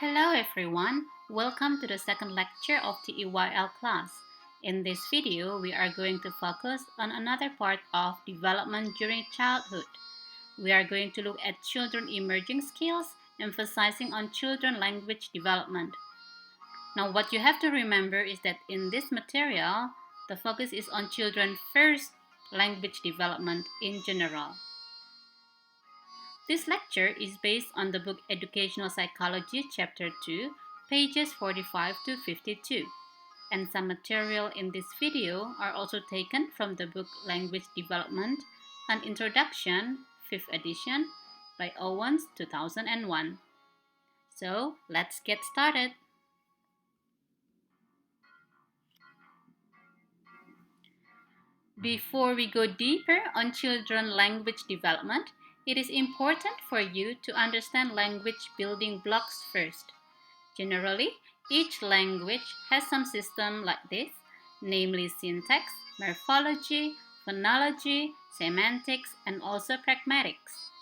Hello everyone, welcome to the second lecture of TEYL class. In this video, we are going to focus on another part of development during childhood. We are going to look at children emerging skills, emphasizing on children language development. Now what you have to remember is that in this material, the focus is on children first language development in general. This lecture is based on the book Educational Psychology, Chapter 2, pages 45 to 52. And some material in this video are also taken from the book Language Development, An Introduction, 5th edition, by Owens, 2001. So, let's get started. Before we go deeper on children language development, it is important for you to understand language building blocks first. Generally, each language has some system like this, namely syntax, morphology, phonology, semantics, and also pragmatics.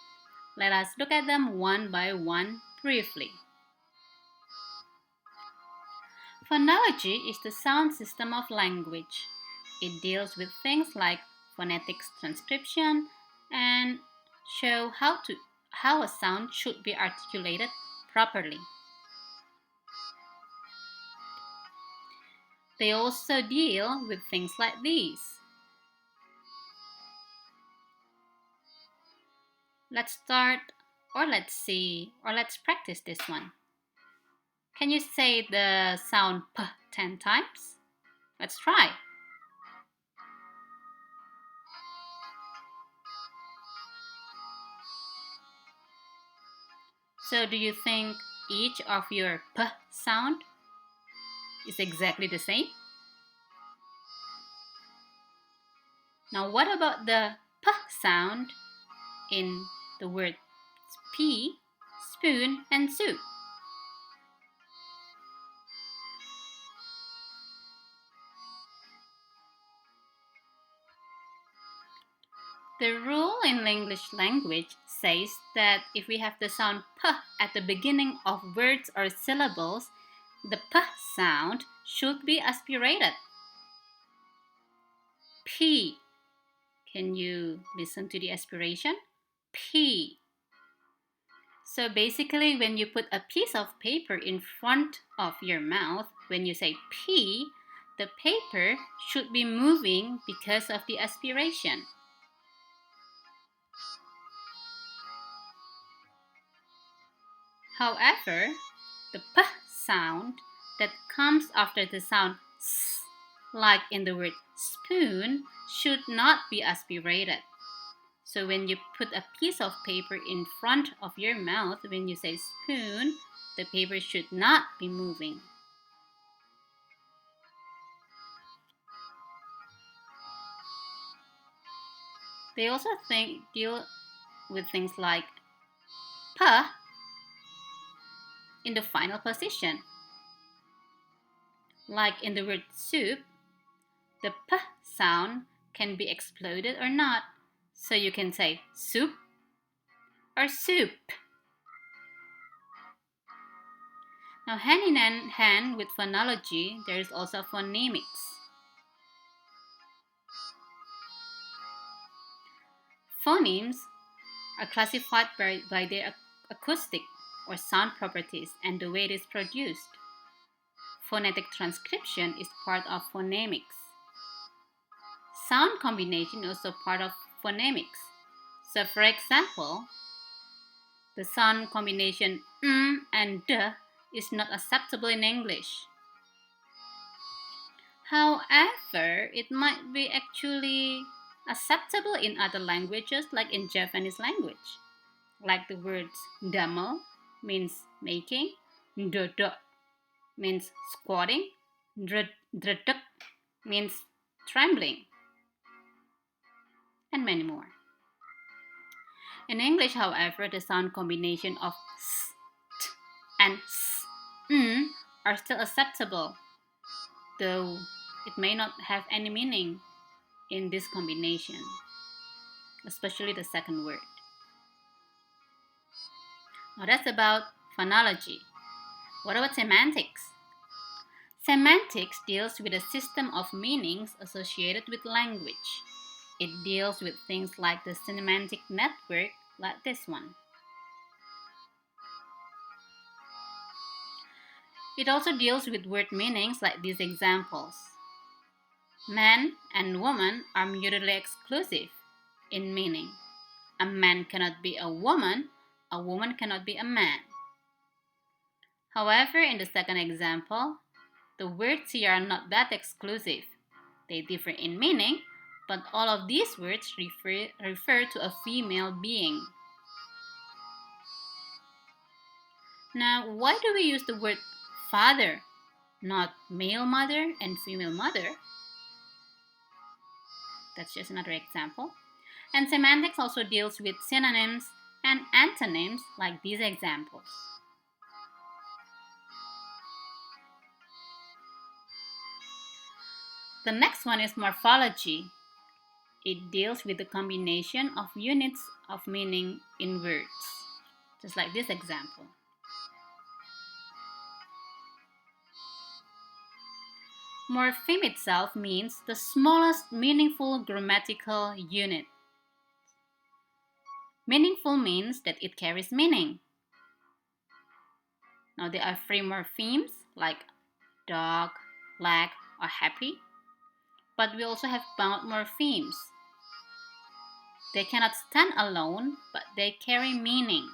Let us look at them one by one briefly. Phonology is the sound system of language. It deals with things like phonetics transcription and show how a sound should be articulated properly. They also deal with things like these. Let's practice this one. Can you say the sound P 10 times? Let's try. So do you think each of your P sound is exactly the same? Now what about the P sound in the words pea, spoon, and soup? The rule in English language says that if we have the sound P at the beginning of words or syllables, the P sound should be aspirated. P. Can you listen to the aspiration? P. So basically, when you put a piece of paper in front of your mouth, when you say P, the paper should be moving because of the aspiration. However, the P sound that comes after the sound S, like in the word spoon, should not be aspirated. So when you put a piece of paper in front of your mouth, when you say spoon, the paper should not be moving. They also deal with things like P in the final position. Like in the word soup, the P sound can be exploded or not. So you can say soup or soup. Now hand in hand with phonology, there is also phonemics. Phonemes are classified by their acoustic or sound properties and the way it is produced. Phonetic transcription is part of phonemics. Sound combination is also part of phonemics. So for example, the sound combination and d is not acceptable in English. However, it might be actually acceptable in other languages like in Japanese language. Like the words damo means making, dodo means squatting, dreduk means trembling, and many more. In English, however, the sound combination of s, t, and s, are still acceptable, though it may not have any meaning in this combination, especially the second word. Now that's about phonology. What about semantics? Semantics deals with a system of meanings associated with language. It deals with things like the semantic network, like this one. It also deals with word meanings like these examples. Man and woman are mutually exclusive in meaning. A man cannot be a woman cannot be a man. However, in the second example, the words here are not that exclusive. They differ in meaning, but all of these words refer to a female being. Now, why do we use the word father, not male mother and female mother? That's just another example. And semantics also deals with synonyms and antonyms like these examples. The next one is morphology. It deals with the combination of units of meaning in words, just like this example. Morpheme itself means the smallest meaningful grammatical unit. Meaningful means that it carries meaning. Now there are free morphemes like dog, black, or happy. But we also have bound morphemes. They cannot stand alone, but they carry meaning.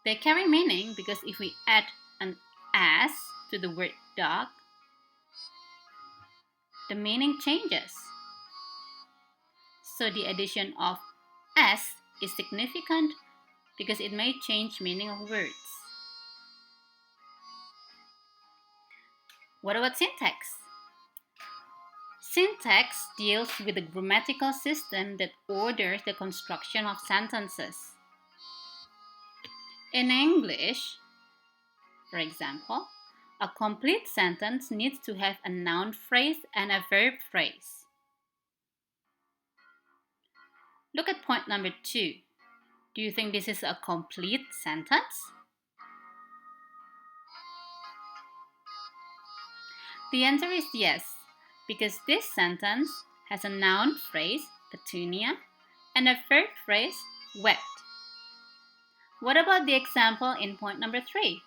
They carry meaning because if we add an S to the word dog, the meaning changes. So the addition of S is significant because it may change meaning of words. What about syntax? Syntax deals with the grammatical system that orders the construction of sentences. In English, for example, a complete sentence needs to have a noun phrase and a verb phrase. Look at point number 2. Do you think this is a complete sentence? The answer is yes, because this sentence has a noun phrase, petunia, and a verb phrase, wept. What about the example in point number 3?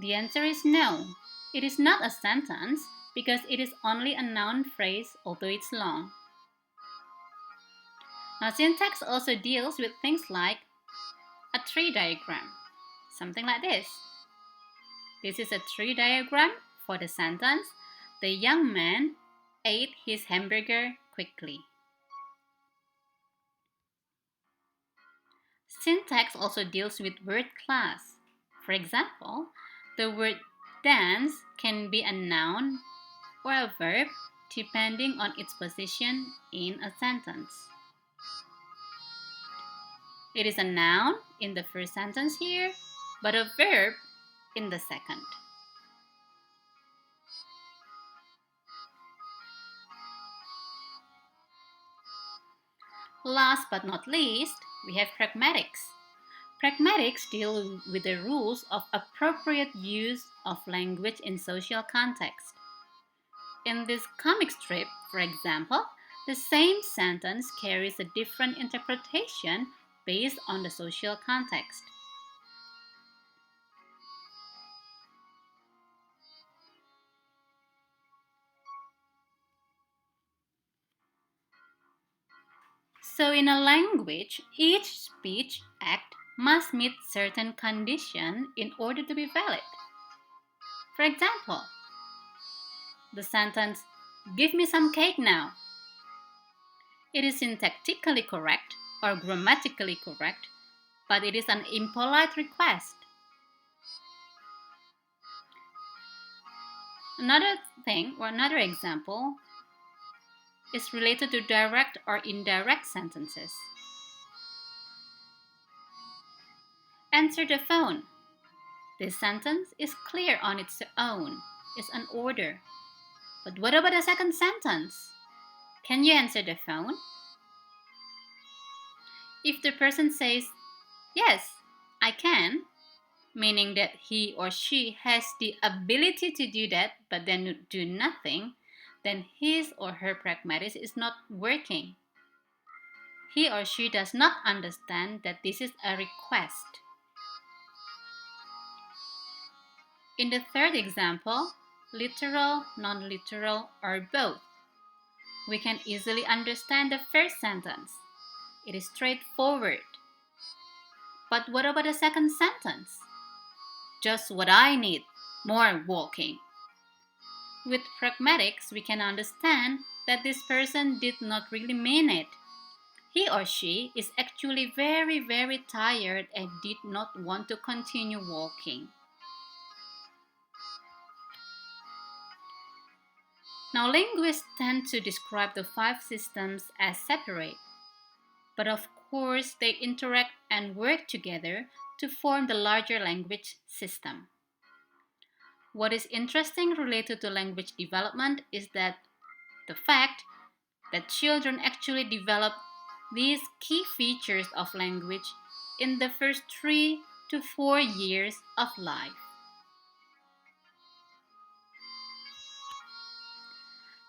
The answer is no. It is not a sentence because it is only a noun phrase, although it's long. Now, syntax also deals with things like a tree diagram, something like this. This is a tree diagram for the sentence, the young man ate his hamburger quickly. Syntax also deals with word class. For example, the word dance can be a noun or a verb depending on its position in a sentence. It is a noun in the first sentence here, but a verb in the second. Last but not least, we have pragmatics. Pragmatics deal with the rules of appropriate use of language in social context. In this comic strip, for example, the same sentence carries a different interpretation based on the social context. So in a language, each speech act must meet certain conditions in order to be valid. For example, the sentence, "Give me some cake now." It is syntactically correct or grammatically correct, but it is an impolite request. Another thing or another example is related to direct or indirect sentences. Answer the phone. This sentence is clear on its own, it's an order. But what about the second sentence? Can you answer the phone? If the person says, yes, I can, meaning that he or she has the ability to do that but then do nothing, then his or her pragmatics is not working. He or she does not understand that this is a request. In the third example, literal, non-literal, or both, we can easily understand the first sentence. It is straightforward. But what about the second sentence? Just what I need, more walking. With pragmatics, we can understand that this person did not really mean it. He or she is actually very, very tired and did not want to continue walking. Now, linguists tend to describe the five systems as separate, but of course, they interact and work together to form the larger language system. What is interesting related to language development is that the fact that children actually develop these key features of language in the first 3 to 4 years of life.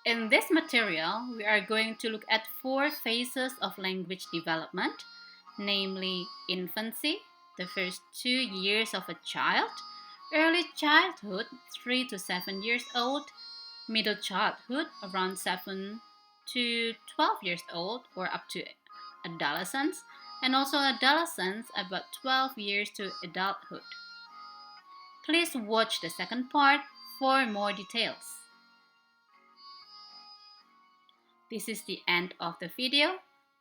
In this material, we are going to look at 4 phases of language development, namely infancy, the first 2 years of a child, early childhood, 3 to 7 years old, middle childhood, around 7 to 12 years old or up to adolescence, and also adolescence about 12 years to adulthood. Please watch the second part for more details. This is the end of the video.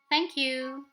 Thank you.